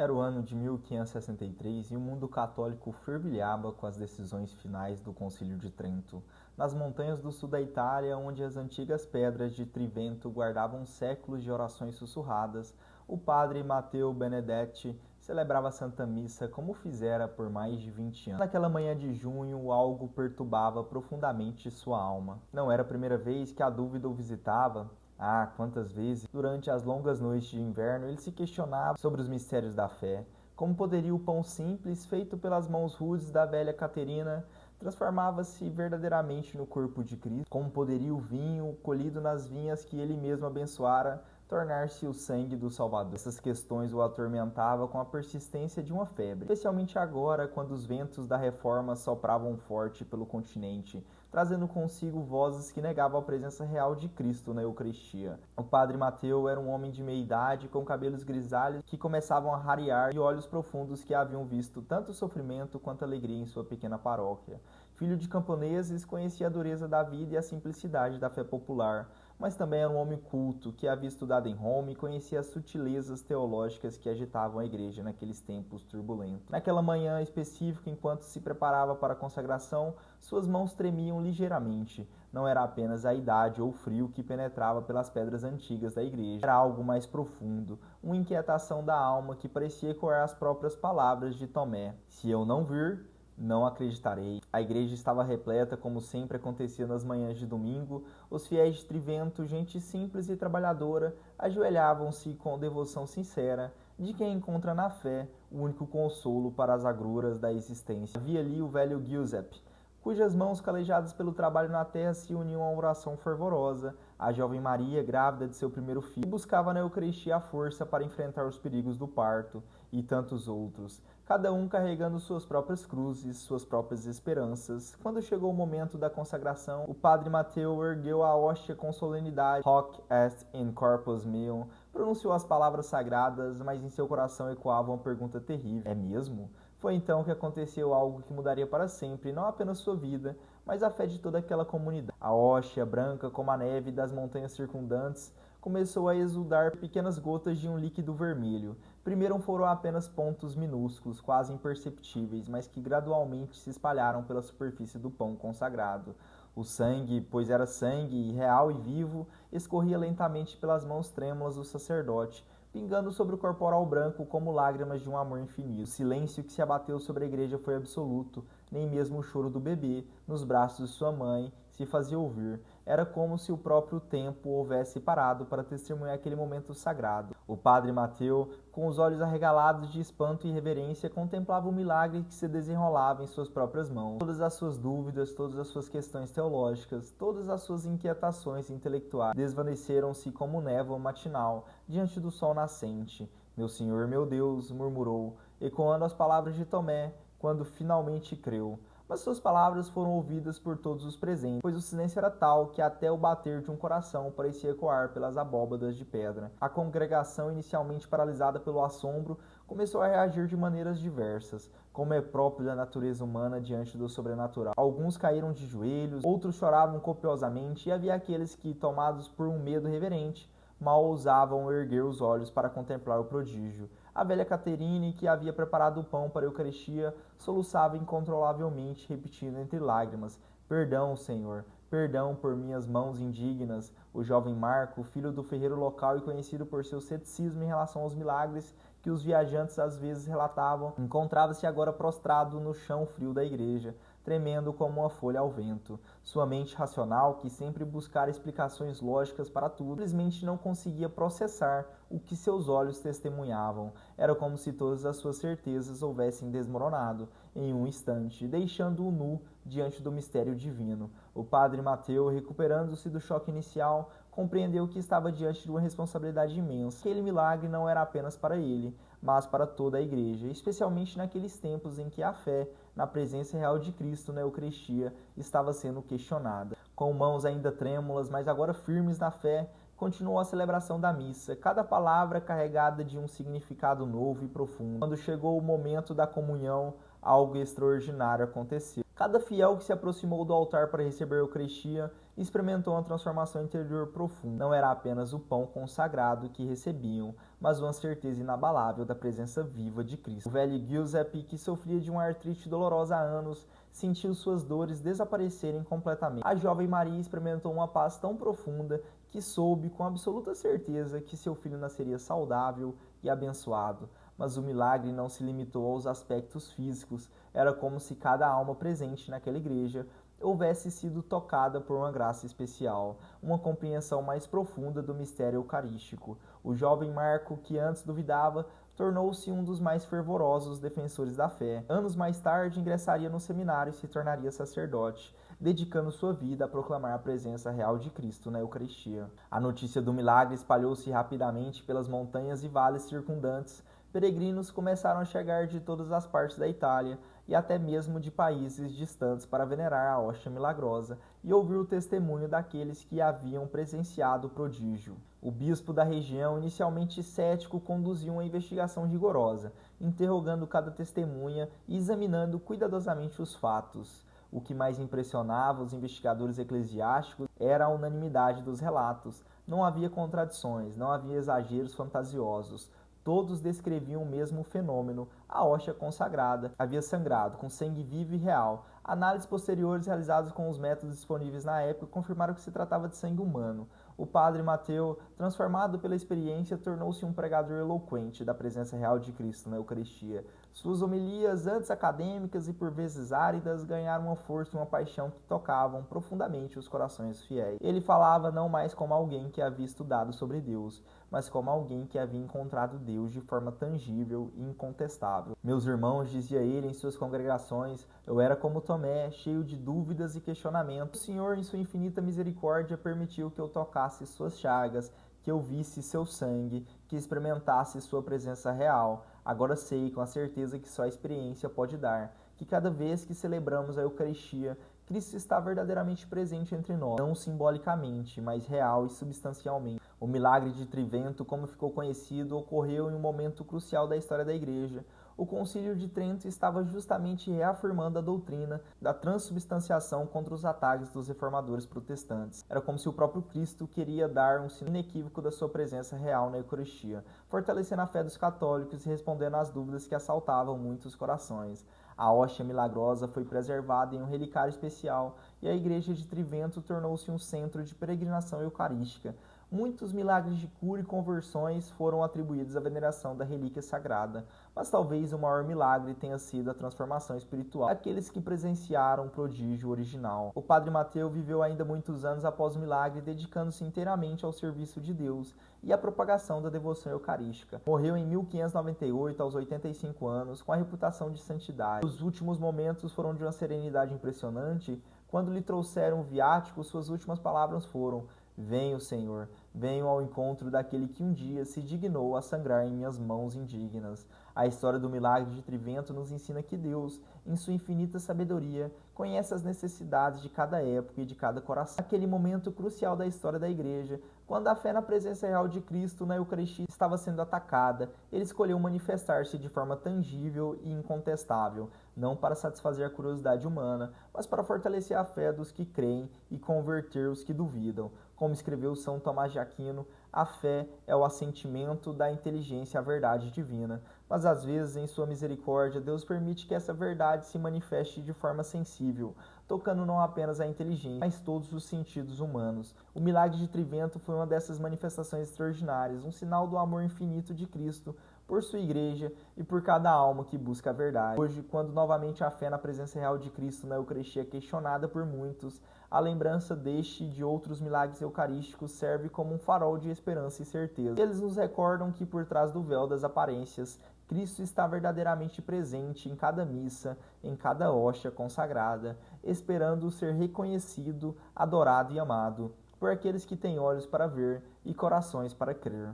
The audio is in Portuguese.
Era o ano de 1563 e o mundo católico fervilhava com as decisões finais do Concílio de Trento. Nas montanhas do sul da Itália, onde as antigas pedras de Trivento guardavam séculos de orações sussurradas, o padre Matteo Benedetti celebrava a Santa Missa como fizera por mais de 20 anos. Naquela manhã de junho, algo perturbava profundamente sua alma. Não era a primeira vez que a dúvida o visitava. Ah, quantas vezes, durante as longas noites de inverno, ele se questionava sobre os mistérios da fé. Como poderia o pão simples, feito pelas mãos rudes da velha Caterina, transformava-se verdadeiramente no corpo de Cristo? Como poderia o vinho, colhido nas vinhas que ele mesmo abençoara, tornar-se o sangue do Salvador? Essas questões o atormentavam com a persistência de uma febre, especialmente agora, quando os ventos da reforma sopravam forte pelo continente, trazendo consigo vozes que negavam a presença real de Cristo na Eucaristia. O padre Mateu era um homem de meia idade, com cabelos grisalhos que começavam a rarear e olhos profundos que haviam visto tanto sofrimento quanto alegria em sua pequena paróquia. Filho de camponeses, conhecia a dureza da vida e a simplicidade da fé popular, mas também era um homem culto, que havia estudado em Roma e conhecia as sutilezas teológicas que agitavam a igreja naqueles tempos turbulentos. Naquela manhã específica, enquanto se preparava para a consagração, suas mãos tremiam ligeiramente. Não era apenas a idade ou o frio que penetrava pelas pedras antigas da igreja, era algo mais profundo, uma inquietação da alma que parecia ecoar as próprias palavras de Tomé: "Se eu não vir, não acreditarei." A igreja estava repleta, como sempre acontecia nas manhãs de domingo. Os fiéis de Trivento, gente simples e trabalhadora, ajoelhavam-se com devoção sincera de quem encontra na fé o único consolo para as agruras da existência. Havia ali o velho Giuseppe, cujas mãos calejadas pelo trabalho na terra se uniam a uma oração fervorosa, a jovem Maria, grávida de seu primeiro filho, buscava na Eucaristia a força para enfrentar os perigos do parto, e tantos outros, cada um carregando suas próprias cruzes, suas próprias esperanças. Quando chegou o momento da consagração, o padre Mateu ergueu a hóstia com solenidade. Hoc est in corpus meum, pronunciou as palavras sagradas, mas em seu coração ecoava uma pergunta terrível: é mesmo? Foi então que aconteceu algo que mudaria para sempre, não apenas sua vida, mas a fé de toda aquela comunidade. A hóstia, branca como a neve das montanhas circundantes, começou a exudar pequenas gotas de um líquido vermelho. Primeiro foram apenas pontos minúsculos, quase imperceptíveis, mas que gradualmente se espalharam pela superfície do pão consagrado. O sangue, pois era sangue, real e vivo, escorria lentamente pelas mãos trêmulas do sacerdote, pingando sobre o corporal branco como lágrimas de um amor infinito. O silêncio que se abateu sobre a igreja foi absoluto, nem mesmo o choro do bebê, nos braços de sua mãe, se fazia ouvir. Era como se o próprio tempo houvesse parado para testemunhar aquele momento sagrado. O padre Mateu, com os olhos arregalados de espanto e reverência, contemplava o milagre que se desenrolava em suas próprias mãos. Todas as suas dúvidas, todas as suas questões teológicas, todas as suas inquietações intelectuais desvaneceram-se como névoa matinal diante do sol nascente. "Meu Senhor, meu Deus", murmurou, ecoando as palavras de Tomé, quando finalmente creu. Mas suas palavras foram ouvidas por todos os presentes, pois o silêncio era tal que até o bater de um coração parecia ecoar pelas abóbadas de pedra. A congregação, inicialmente paralisada pelo assombro, começou a reagir de maneiras diversas, como é próprio da natureza humana diante do sobrenatural. Alguns caíram de joelhos, outros choravam copiosamente, e havia aqueles que, tomados por um medo reverente, mal ousavam erguer os olhos para contemplar o prodígio. A velha Caterine, que havia preparado o pão para a Eucaristia, soluçava incontrolavelmente, repetindo entre lágrimas: "Perdão, Senhor, perdão por minhas mãos indignas." O jovem Marco, filho do ferreiro local e conhecido por seu ceticismo em relação aos milagres que os viajantes às vezes relatavam, encontrava-se agora prostrado no chão frio da igreja, tremendo como uma folha ao vento. Sua mente racional, que sempre buscara explicações lógicas para tudo, simplesmente não conseguia processar o que seus olhos testemunhavam. Era como se todas as suas certezas houvessem desmoronado em um instante, deixando-o nu diante do mistério divino. O padre Mateu, recuperando-se do choque inicial, compreendeu que estava diante de uma responsabilidade imensa. Aquele milagre não era apenas para ele, mas para toda a igreja, especialmente naqueles tempos em que a fé na presença real de Cristo na Eucaristia estava sendo questionada. Com mãos ainda trêmulas, mas agora firmes na fé, continuou a celebração da missa, cada palavra carregada de um significado novo e profundo. Quando chegou o momento da comunhão, algo extraordinário aconteceu. Cada fiel que se aproximou do altar para receber a Eucaristia e experimentou uma transformação interior profunda. Não era apenas o pão consagrado que recebiam, mas uma certeza inabalável da presença viva de Cristo. O velho Giuseppe, que sofria de uma artrite dolorosa há anos, sentiu suas dores desaparecerem completamente. A jovem Maria experimentou uma paz tão profunda que soube com absoluta certeza que seu filho nasceria saudável e abençoado. Mas o milagre não se limitou aos aspectos físicos. Era como se cada alma presente naquela igreja houvesse sido tocada por uma graça especial, uma compreensão mais profunda do mistério eucarístico. O jovem Marco, que antes duvidava, tornou-se um dos mais fervorosos defensores da fé. Anos mais tarde, ingressaria no seminário e se tornaria sacerdote, dedicando sua vida a proclamar a presença real de Cristo na Eucaristia. A notícia do milagre espalhou-se rapidamente pelas montanhas e vales circundantes. Peregrinos começaram a chegar de todas as partes da Itália e até mesmo de países distantes para venerar a hóstia milagrosa e ouvir o testemunho daqueles que haviam presenciado o prodígio. O bispo da região, inicialmente cético, conduziu uma investigação rigorosa, interrogando cada testemunha e examinando cuidadosamente os fatos. O que mais impressionava os investigadores eclesiásticos era a unanimidade dos relatos. Não havia contradições, não havia exageros fantasiosos. Todos descreviam o mesmo fenômeno. A hóstia consagrada havia sangrado com sangue vivo e real. Análises posteriores realizadas com os métodos disponíveis na época confirmaram que se tratava de sangue humano. O padre Mateu, transformado pela experiência, tornou-se um pregador eloquente da presença real de Cristo na Eucaristia. Suas homilias, antes acadêmicas e por vezes áridas, ganharam uma força e uma paixão que tocavam profundamente os corações fiéis. Ele falava não mais como alguém que havia estudado sobre Deus, mas como alguém que havia encontrado Deus de forma tangível e incontestável. Meus irmãos, dizia ele em suas congregações, eu era como Tomé, cheio de dúvidas e questionamentos. O Senhor, em sua infinita misericórdia, permitiu que eu tocasse suas chagas, que eu visse seu sangue, que experimentasse sua presença real. Agora sei com a certeza que só a experiência pode dar, que cada vez que celebramos a Eucaristia, Cristo está verdadeiramente presente entre nós, não simbolicamente, mas real e substancialmente. O milagre de Trivento, como ficou conhecido, ocorreu em um momento crucial da história da Igreja. O Concílio de Trento estava justamente reafirmando a doutrina da transubstanciação contra os ataques dos reformadores protestantes. Era como se o próprio Cristo queria dar um sinal inequívoco da sua presença real na Eucaristia, fortalecendo a fé dos católicos e respondendo às dúvidas que assaltavam muitos corações. A hóstia milagrosa foi preservada em um relicário especial e a igreja de Trivento tornou-se um centro de peregrinação eucarística. Muitos milagres de cura e conversões foram atribuídos à veneração da relíquia sagrada, mas talvez o maior milagre tenha sido a transformação espiritual daqueles que presenciaram o prodígio original. O padre Mateu viveu ainda muitos anos após o milagre, dedicando-se inteiramente ao serviço de Deus e à propagação da devoção eucarística. Morreu em 1598, aos 85 anos, com a reputação de santidade. Os últimos momentos foram de uma serenidade impressionante. Quando lhe trouxeram o viático, suas últimas palavras foram: venho, Senhor, venho ao encontro daquele que um dia se dignou a sangrar em minhas mãos indignas. A história do milagre de Trivento nos ensina que Deus, em sua infinita sabedoria, conhece as necessidades de cada época e de cada coração. Naquele momento crucial da história da Igreja, quando a fé na presença real de Cristo na Eucaristia estava sendo atacada, ele escolheu manifestar-se de forma tangível e incontestável, não para satisfazer a curiosidade humana, mas para fortalecer a fé dos que creem e converter os que duvidam. Como escreveu São Tomás de Aquino, a fé é o assentimento da inteligência à verdade divina, mas às vezes, em sua misericórdia, Deus permite que essa verdade se manifeste de forma sensível, tocando não apenas a inteligência, mas todos os sentidos humanos. O milagre de Trivento foi uma dessas manifestações extraordinárias, um sinal do amor infinito de Cristo por sua igreja e por cada alma que busca a verdade. Hoje, quando novamente a fé na presença real de Cristo na Eucaristia é questionada por muitos, a lembrança deste e de outros milagres eucarísticos serve como um farol de esperança e certeza. Eles nos recordam que por trás do véu das aparências, Cristo está verdadeiramente presente em cada missa, em cada hóstia consagrada, esperando ser reconhecido, adorado e amado por aqueles que têm olhos para ver e corações para crer.